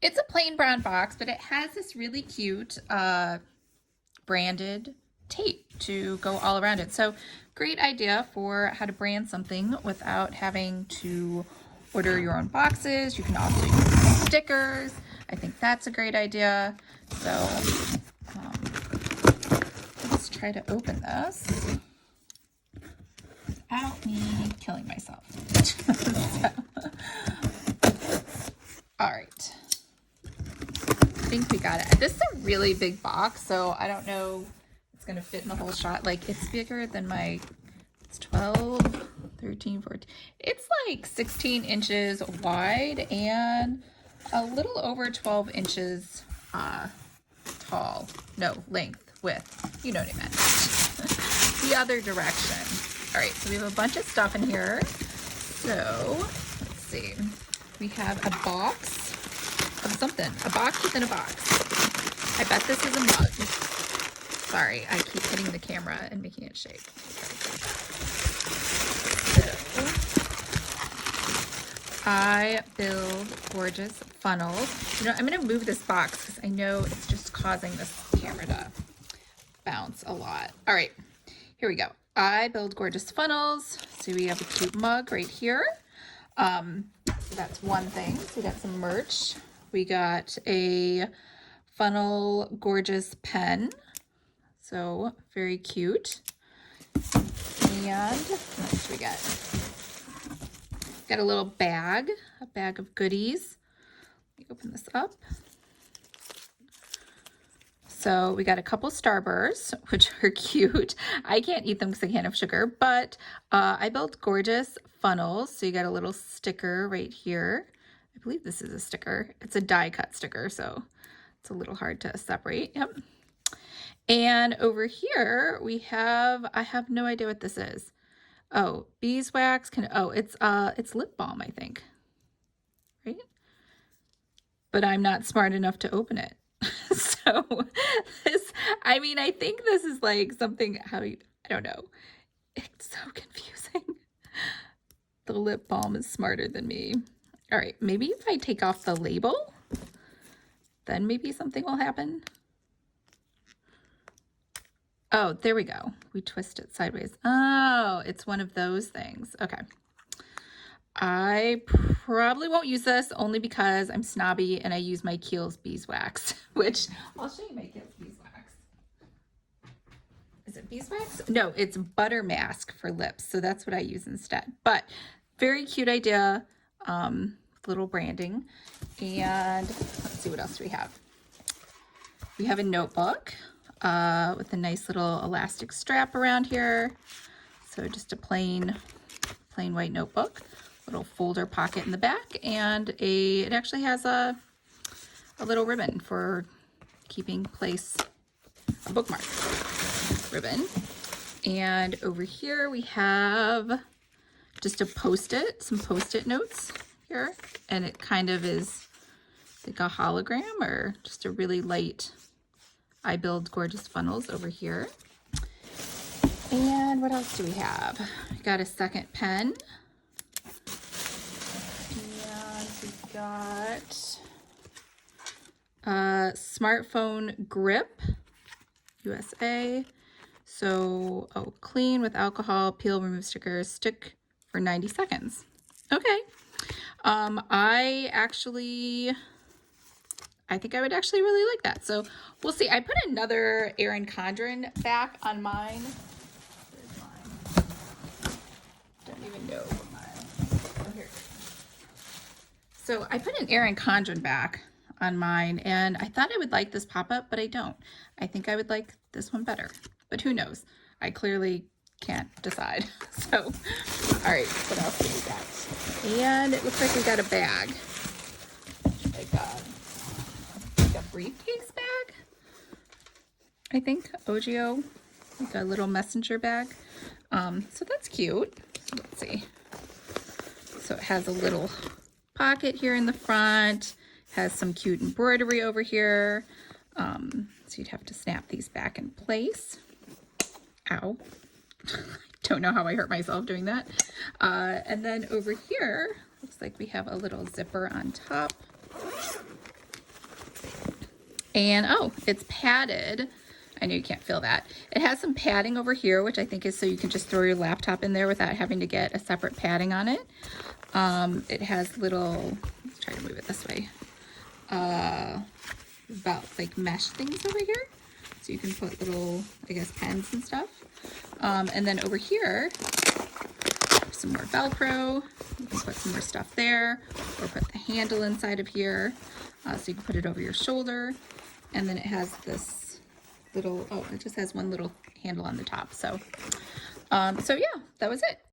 It's a plain brown box, but it has this really cute branded tape to go all around it. So great idea for how to brand something without having to order your own boxes. You can also use stickers. I think that's a great idea. So let's try to open this without me killing myself. So, all right. I think we got it. This is a really big box, so I don't know if it's gonna fit in the whole shot. Like, it's bigger than it's 12, 13, 14. It's like 16 inches wide and a little over 12 inches tall. No, width. You know what I meant. The other direction. All right, so we have a bunch of stuff in here. So, let's see. We have a box of something. A box within a box. I bet this is a mug. Sorry, I keep hitting the camera and making it shake. So, I build gorgeous funnels. You know, I'm going to move this box because I know it's just causing this camera to bounce a lot. All right, here we go. I build gorgeous funnels. So we have a cute mug right here. So that's one thing. So we got some merch. We got a funnel gorgeous pen. So very cute. And what else do we got? Got a little bag, a bag of goodies. Let me open this up. So we got a couple Starbursts, which are cute. I can't eat them because I can't have sugar, but I built gorgeous funnels. So you got a little sticker right here. I believe this is a sticker. It's a die cut sticker, so it's a little hard to separate. Yep. And over here we have, I have no idea what this is. Oh, beeswax it's lip balm, I think. Right? But I'm not smart enough to open it. So this, I mean, I think this is like something, I don't know. It's so confusing. The lip balm is smarter than me. All right, maybe if I take off the label, then maybe something will happen. Oh, there we go. We twist it sideways. Oh, it's one of those things. Okay. I probably won't use this only because I'm snobby and I use my Kiehl's beeswax, which I'll show you my Kiehl's beeswax. Is it beeswax? No, it's butter mask for lips. So that's what I use instead. But very cute idea. Little branding. And let's see what else we have. We have a notebook with a nice little elastic strap around here. So just a plain white notebook. Little folder pocket in the back, and it actually has a little ribbon for keeping place a bookmark ribbon. And over here we have just some post-it notes here, and it kind of is like a hologram or just a really light I build gorgeous funnels over here. And what else do we have? We got a second pen. Got a smartphone grip, USA. So, clean with alcohol, peel, remove stickers, stick for 90 seconds. Okay. I think I would actually really like that. So we'll see. I put another Erin Condren back on mine. Where's mine? Don't even know what mine. Oh, here. So I put an Erin Condren back on mine, and I thought I would like this pop-up, but I don't. I think I would like this one better, but who knows? I clearly can't decide. So, all right, what else do we got? And it looks like we got a bag. Like a briefcase bag, I think. Ogio, like a little messenger bag. So that's cute. Let's see. So it has a little pocket here in the front, has some cute embroidery over here. So you'd have to snap these back in place. Ow. Don't know how I hurt myself doing that. And then over here, looks like we have a little zipper on top. And oh, it's padded. I know you can't feel that. It has some padding over here, which I think is so you can just throw your laptop in there without having to get a separate padding on it. It has little, let's try to move it this way, about like mesh things over here. So you can put little, I guess, pens and stuff. And then over here, some more Velcro. You can put some more stuff there, or put the handle inside of here. So you can put it over your shoulder. And then it has this little, oh, it just has one little handle on the top. So, so yeah, that was it.